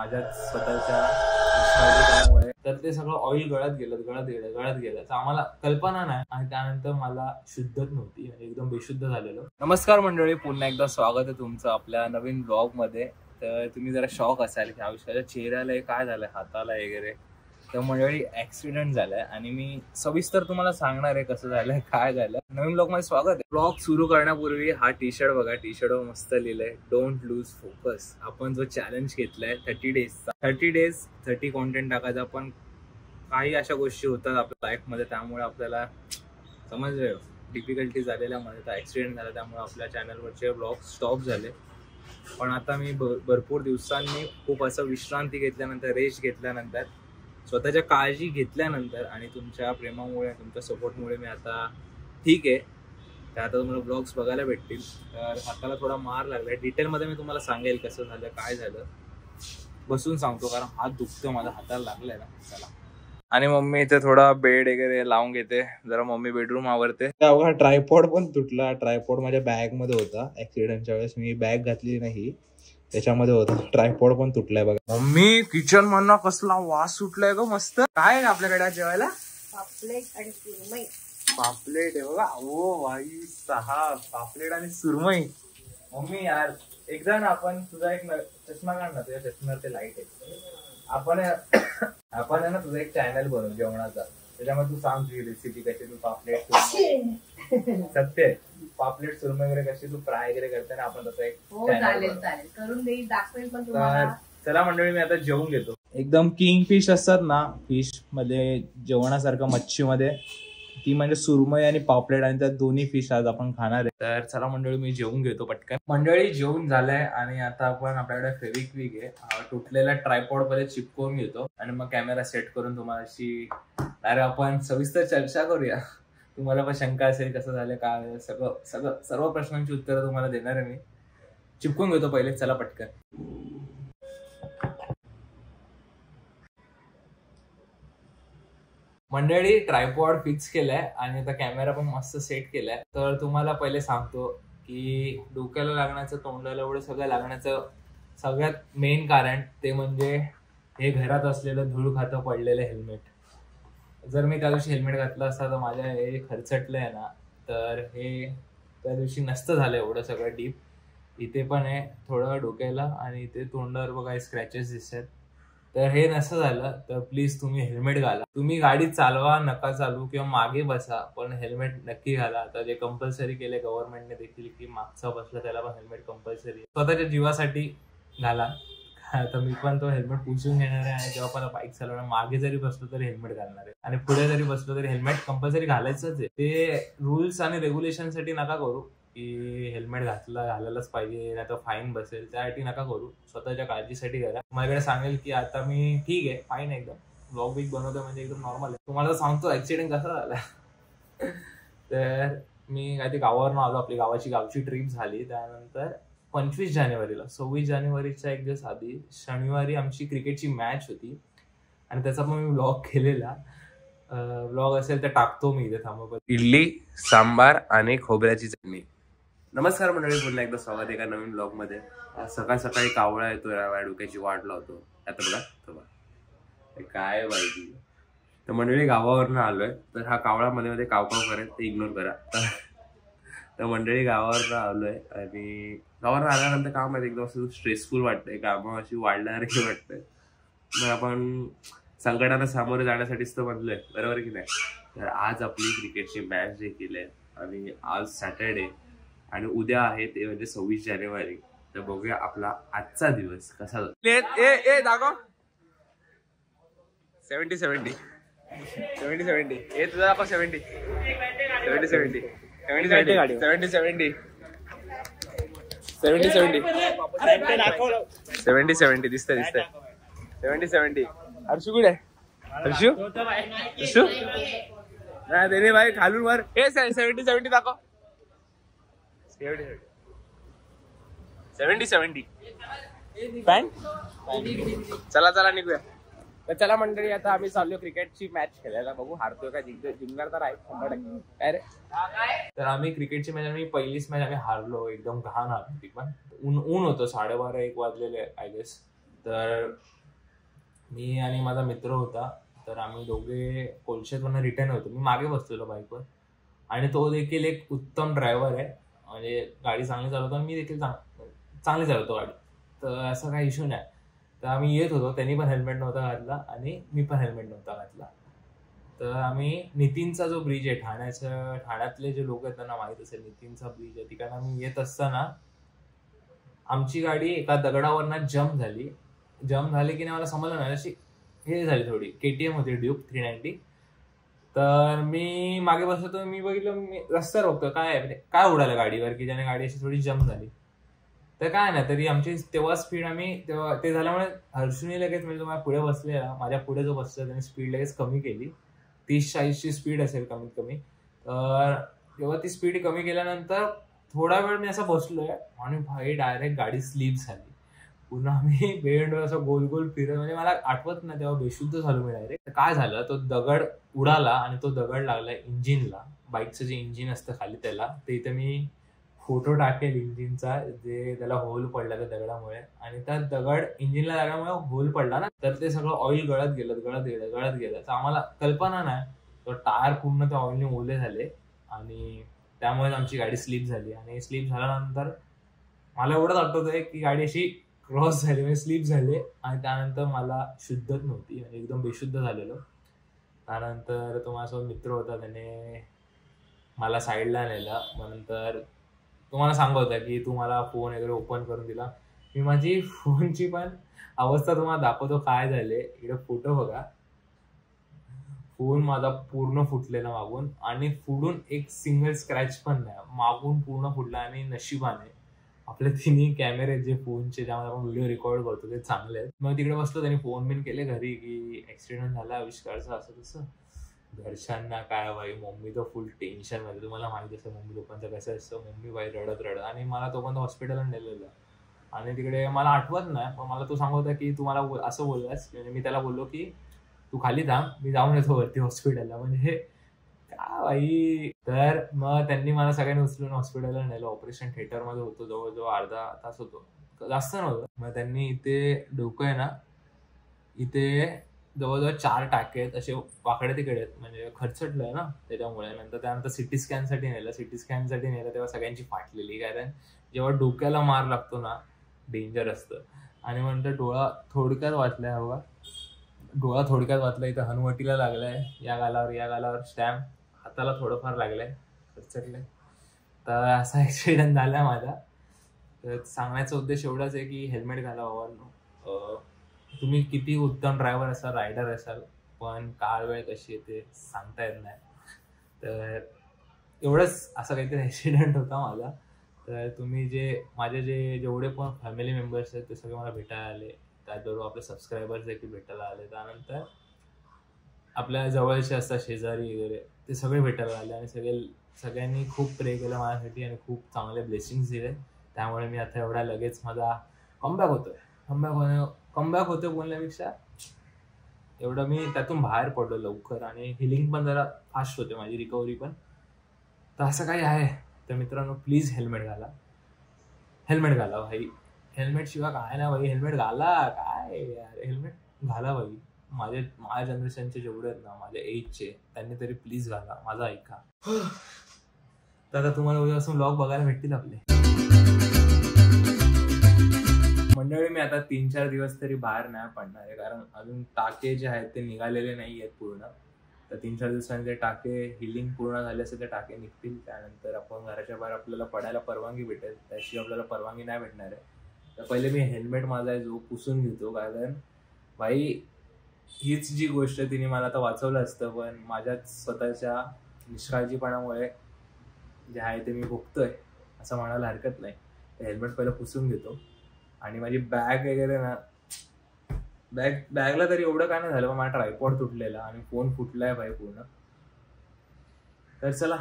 माझ्याच स्वतःच्या निष्काळजीपणामुळे तर ते सगळं ऑइल गळत गेलं. तर आम्हाला कल्पना नाही आणि त्यानंतर मला शुद्धच नव्हती, म्हणजे एकदम बेशुद्ध झालेलो. नमस्कार मंडळी, पुन्हा एकदा स्वागत आहे तुमचं आपल्या नवीन ब्लॉग मध्ये. तर तुम्ही जरा शॉक असाल की आयुष्याच्या चेहऱ्याला काय झालंय, हाताला वगैरे. तर मंडळी ऍक्सिडेंट झालाय आणि मी सविस्तर तुम्हाला सांगणार आहे कसं झालंय, काय झालं. नवीन ब्लॉग मध्ये स्वागत आहे. ब्लॉग सुरू करण्यापूर्वी हा टी शर्ट बघा, टी शर्ट वर मस्त लिहिलंय डोंट लूज फोकस. आपण जो चॅलेंज घेतलाय 30 डेज 30 कॉन्टेंट टाकायचा. पण काही अशा गोष्टी होतात आपल्या लाईफ मध्ये, त्यामुळे आपल्याला समजलं डिफिकल्टी झालेल्यामुळे तर ऍक्सिडेंट झाला, त्यामुळे आपल्या चॅनलवरचे ब्लॉग स्टॉप झाले. पण आता मी भरपूर दिवसांनी खूप असं विश्रांती घेतल्यानंतर, रेस्ट घेतल्यानंतर, स्वतःच्या काळजी घेतल्यानंतर आणि तुमच्या प्रेमामुळे, तुमच्या सपोर्टमुळे मी आता ठीक आहे. तर आता तुम्हाला ब्लॉग्स बघायला भेटतील. तर हाताला थोडा मार लागलाय, डिटेलमध्ये मी तुम्हाला सांगेल कसं झालं, काय झालं. बसून सांगतो कारण हात दुखतो माझा, हाताला लागलाय ना. चला. आणि मम्मी इथे थोडा बेड वगैरे लावून घेते, जरा मम्मी बेडरूम आवरते. अवघा ट्रायपॉड पण तुटला. ट्रायपॉड माझ्या बॅग मध्ये होता ऍक्सिडेंटच्या वेळेस, मी बॅग घातली नाही त्याच्यामध्ये होता. ट्रायपॉड पण तुटलाय बघा. मम्मी किचन मधनं कसला वास सुटलाय ग मस्त. काय आहे आपल्याकडे आज जेवायला? पापलेट आणि सुरमई. पापलेट आहे बघा. ओ भाई साहब, पापलेट आणि सुरमई. मम्मी यार एकदा ना आपण तुझा एक चष्मा काढ ना, तुझ्या चष्म्यावर ते लाईट आहे. आपण आहे ना तुझा एक चॅनल बनवू जेवणाचा, त्याच्यामध्ये तू सांग तुझी रेसिपी कशी, तू पापलेट सत्य पापलेट सुरमई वगैरे कशी तू फ्राय वगैरे करते ना, आपण तसं एक चालेल करून देईल, दाखवेल पण तुम्हाला. चला मंडळी, मी आता जेवून घेतो. एकदम किंग फिश असतात ना, फिश मध्ये जेवणासारखं मच्छी मध्ये, ती म्हणजे सुरमई आणि पापलेट, आणि त्या दोन्ही फिश आज आपण खाणार आहे. तर चला मंडळी, मी जेवून घेतो पटकन. मंडळी जेवून झालंय आणि आता आपण आपल्याकडे फेविक्विक आहे, तुटलेला ट्रायपॉड पहिले चिपकवून घेतो आणि मग कॅमेरा सेट करून तुम्हाला अशी आपण सविस्तर चर्चा करूया. तुम्हाला पण शंका असेल कसं झालं, काय सर्व प्रश्नांची उत्तरं तुम्हाला देणार आहे मी. चिपकून घेतो पहिले, चला पटकन. मंडळी ट्रायपॉड फिक्स केलाय आणि आता कॅमेरा पण मस्त सेट केलाय. तर तुम्हाला पहिले सांगतो की डोक्याला लागण्याचं, तोंडाला एवढं सगळं लागण्याचं सगळ्यात मेन कारण ते म्हणजे हे घरात असलेलं धूळ खातं पडलेलं हेल्मेट. जर मी त्या दिवशी हेल्मेट घातलं असता तर माझ्या हे खरचटलंय ना, तर हे त्या दिवशी नसतं झालं एवढं सगळं डीप. इथे पण आहे थोडं डोक्याला आणि इथे तोंडावर बघा स्क्रॅचेस दिसतात. तर हे नसं झालं तर प्लीज तुम्ही हेल्मेट घाला. तुम्ही गाडी चालवा नका चालू किंवा मागे बसा, पण हेल्मेट नक्की घाला. आता जे कंपल्सरी केले गव्हर्नमेंटने देखील की मागचा बसला त्याला पण हेल्मेट कंपल्सरी. स्वतःच्या जीवासाठी घाला. आता मी पण तो हेल्मेट पुसून घेणार आहे आणि जेव्हा पण बाईक चालवणार मागे जरी बसलो तरी हेल्मेट घालणार आहे आणि पुढे जरी बसलो तरी हेल्मेट कंपल्सरी घालायचंच आहे. ते रूल्स आणि रेग्युलेशन साठी नका करू की हेल्मेट घालायलाच पाहिजे नाही तर फाईन बसेल, त्यासाठी नका करू. स्वतःच्या काळजीसाठी करा. माझ्याकडे सांगेल की आता मी ठीक आहे, फाईन, एकदम ब्लॉग बिग बनवतो म्हणजे एकदम नॉर्मल आहे. तुम्हाला सांगतो ऍक्सिडेंट कसा झाला. तर मी काय ते गावावरून आलो, आपली गावची ट्रिप झाली. त्यानंतर 25 जानेवारीला 26 जानेवारीच्या एक दिवस आधी शनिवारी आमची क्रिकेटची मॅच होती आणि त्याचा पण मी ब्लॉग केलेला. ब्लॉग असेल तर टाकतो मी इथे. थांबा, इडली सांबार आणि खोबऱ्याची चटणी. नमस्कार मंडळी, पुन्हा एकदा स्वागत आहे एका नवीन ब्लॉग मध्ये. सकाळ सकाळी कावळा येतो, या डोक्याची वाट लावतो. आता बघा काय माहिती. तर मंडळी गावावरनं आलोय, तर हा कावळा मध्ये मध्ये कावकाव करेल, ते इग्नोर करा. तर मंडळी गावावरनं आलोय आणि गावावरनं आल्यानंतर काम आहे एकदम असं स्ट्रेसफुल वाटतंय, कामं अशी वाढल्यासारखी वाटतंय. मग आपण संकटांना सामोरे जाण्यासाठीच तर बनलोय, बरोबर की नाही. तर आज आपली क्रिकेटची मॅच देखील आहे आणि आज सॅटर्डे आणि उद्या आहे ते म्हणजे 26 जानेवारी. तर बघूया आपला आजचा दिवस कसा जातो. दाखव 70 हे तुझा दाखव. 70 दिसतंय 70. हर्षू कुठे? हर्षू नाही देणे भाई, खालून वर. 70 दाखव. 70 पॅन्ट. चला निघूया. तर चला मंडळी, आता आम्ही चाललो क्रिकेटची मॅच खेळायला. बघू हारतोय का जिंकणार तर आहे 100%. काय रे. तर आम्ही क्रिकेटची मॅच, आम्ही पहिलीच मॅच आम्ही हारलो, एकदम घाण हारलो ती पण. ऊन होतं, 12:30-1 वाजलेले आय गेस. तर मी आणि माझा मित्र होता, तर आम्ही दोघे कोलशेतवरनं रिटर्न होतो. मी मागे बसलेलो बाईकवर आणि तो देखील एक उत्तम ड्रायव्हर आहे, म्हणजे गाडी चांगली चालवतो आणि मी देखील चांगली चालवतो गाडी, तर असा काही इश्यू नाही. तर आम्ही येत होतो, त्यांनी पण हेल्मेट नव्हता घातला आणि मी पण हेल्मेट नव्हता घातला. तर आम्ही नितीनचा जो ब्रिज आहे ठाण्यातले जे लोक आहेत त्यांना माहित असेल, नितीनचा ब्रिज आहे, तिकडे आम्ही येत असताना आमची गाडी एका दगडावरनं जम्प झाली की नाही मला समजलं नाही, अशी हे झाली थोडी. KTM होती ड्यूक 390. तर मी मागे बसतो, मी बघितलं, मी रस्ता रोखतो, काय उडालं गाडीवर की ज्याने गाडी अशी थोडी जम्प झाली. तर काय नाही, तरी आमची तेव्हा स्पीड तेव्हा ते झाल्यामुळे हर्षूने लगेच, म्हणजे माझ्या पुढे बसलेला, माझ्या पुढे जो बसला त्याने स्पीड लगेच कमी केली. 30-40ची स्पीड असेल कमीत कमी. तर तेव्हा ती स्पीड कमी केल्यानंतर थोडा वेळ मी असं बसलोय आणि भाई डायरेक्ट गाडी स्लीप झाली. पुन्हा मी बेंड असं गोल गोल फिरत, म्हणजे मला आठवत नाही, तेव्हा बेशुद्ध झालो मी डायरेक्ट. काय झालं, तो दगड उडाला आणि तो दगड लागला इंजिनला. बाईकचं जे इंजिन असतं खाली त्याला, ते इथं मी फोटो टाकेल इंजिनचा, जे त्याला होल पडला त्या दगडामुळे. आणि त्या दगड इंजिनला लागल्यामुळे होल पडला ना, तर ते सगळं ऑइल गळत गेलं. तर आम्हाला कल्पना नाही, तो टायर पूर्ण त्या ऑइलने ओले झाले आणि त्यामुळे आमची गाडी स्लीप झाली. आणि स्लीप झाल्यानंतर मला एवढंच आठवतंय की गाडी अशी क्रॉस झाली, म्हणजे स्लीप झाली आणि त्यानंतर मला शुद्धच नव्हती, म्हणजे एकदम बेशुद्ध झालेलो. त्यानंतर तो माझा मित्र होता, त्याने मला साईडला नेलं. मग नंतर तुम्हाला सांगत होता की तू मला फोन वगैरे ओपन करून दिला. मी माझी फोनची पण अवस्था तुम्हाला दाखवतो काय झाले. इकडे फोटो बघा, फोन माझा पूर्ण फुटलेला मागून, आणि फुडून एक सिंगल स्क्रॅच पण नाही, मागून पूर्ण फुटला. आणि नशिबाने आपले तिन्ही कॅमेरे जे फोनचे, ज्यामध्ये आपण व्हिडिओ रेकॉर्ड करतो, ते चांगले आहेत. मग तिकडे बसलो, त्यांनी फोन बिन केले घरी की ऍक्सिडेंट झाला आविष्कारचा, असं तसं. घरच्यांना काय भाई, मम्मी तर फुल टेन्शन मध्ये. तुम्हाला माहिती असतं मम्मी लोकांचं कसं असतं, मम्मी भाई रडत. आणि मला तोपर्यंत हॉस्पिटलला नेलेलं. आणि तिकडे मला आठवत नाही, पण मला तो सांगत होता की तू मला असं बोललास, म्हणजे मी त्याला बोललो की तू खाली थांब, मी जाऊन येतो वरती हॉस्पिटलला. म्हणजे काय भाई. तर मग त्यांनी मला सगळ्यांनी उचलून हॉस्पिटलला नेलं. ऑपरेशन थिएटर मध्ये होतो, जवळजवळ अर्धा तास होतो, जास्त नव्हतं. मग त्यांनी इथे डोकं आहे ना, इथे जवळजवळ 4 टाके आहेत, असे वाकडे तिकडे आहेत, म्हणजे खरचटलंय ना त्याच्यामुळे. त्यानंतर सिटी स्कॅनसाठी नेलं तेव्हा सगळ्यांची फाटलेली, कारण जेव्हा डोक्याला मार लागतो ना, डेंजर असतं. आणि नंतर डोळा थोडक्यात वाचलाय, इथं हनुवटीला लागलाय, या गालावर स्टॅम्प, हाताला थोडंफार लागलंय, खरचटलंय. तर असा ऍक्सिडेंट झाला माझा. तर सांगण्याचा उद्देश एवढाच आहे की हेल्मेट घाला बाबांनो. तुम्ही किती उत्तम ड्रायव्हर असाल, रायडर असाल, पण काळ वेळ कशी येते सांगता येत नाही. तर एवढंच, असा काहीतरी ऍक्सिडेंट होता माझा. तर तुम्ही माझे जेवढे पण फॅमिली मेंबर्स आहेत ते सगळे मला भेटायला आले, त्याचबरोबर आपले सबस्क्रायबर्स देखील भेटायला आले. त्यानंतर आपल्या जवळचे असतात शेजारी वगैरे, ते सगळे भेटायला आले आणि सगळ्यांनी खूप प्रे केलं माझ्यासाठी आणि खूप चांगले ब्लेसिंग्स दिले. त्यामुळे मी आता एवढा लगेच माझा कमबॅक होतोय बोलण्यापेक्षा एवढं मी त्यातून बाहेर पडलो लवकर, आणि हिलिंग पण जरा फास्ट होते माझी, रिकव्हरी पण. तर असं काही आहे. तर मित्रांनो, प्लीज हेल्मेट घाला भाई. हेल्मेट शिवाय काय ना भाई, हेल्मेट घाला. काय यार, हेल्मेट घाला भाई. माझ्या जनरेशनचे जेवढे आहेत ना, माझ्या एजचे, त्यांनी तरी प्लीज घाला, माझा ऐका. तर आता तुम्हाला उद्यापासून व्लॉग बघायला भेटतील आपले. मंडळी, मी आता 3-4 दिवस तरी बाहेर नाही पडणार आहे, कारण अजून टाके जे आहेत ते निघालेले नाही आहेत पूर्ण. तर 3-4 दिवसांनी ते टाके हिलिंग पूर्ण झाले असे ते टाके निघतील. त्यानंतर आपण घराच्या बाहेर आपल्याला पडायला परवानगी भेटेल, त्याशी आपल्याला परवानगी नाही भेटणार आहे. तर पहिले मी हेल्मेट माझा जो पुसून घेतो, कारण भाई हीच जी गोष्ट तिने मला आता वाचवलं असतं, पण माझ्या स्वतःच्या निष्काळजीपणामुळे जे आहे ते मी भोगतोय असं म्हणायला हरकत नाही. तर हेल्मेट पहिलं पुसून घेतो. आणि माझी बॅग वगैरे ना, बॅगला तरी एवढं काय नाही झालं, पण माझा ट्रायपॉड तुटलेला आणि फोन फुटलाय भाई पूर्ण. तर चला,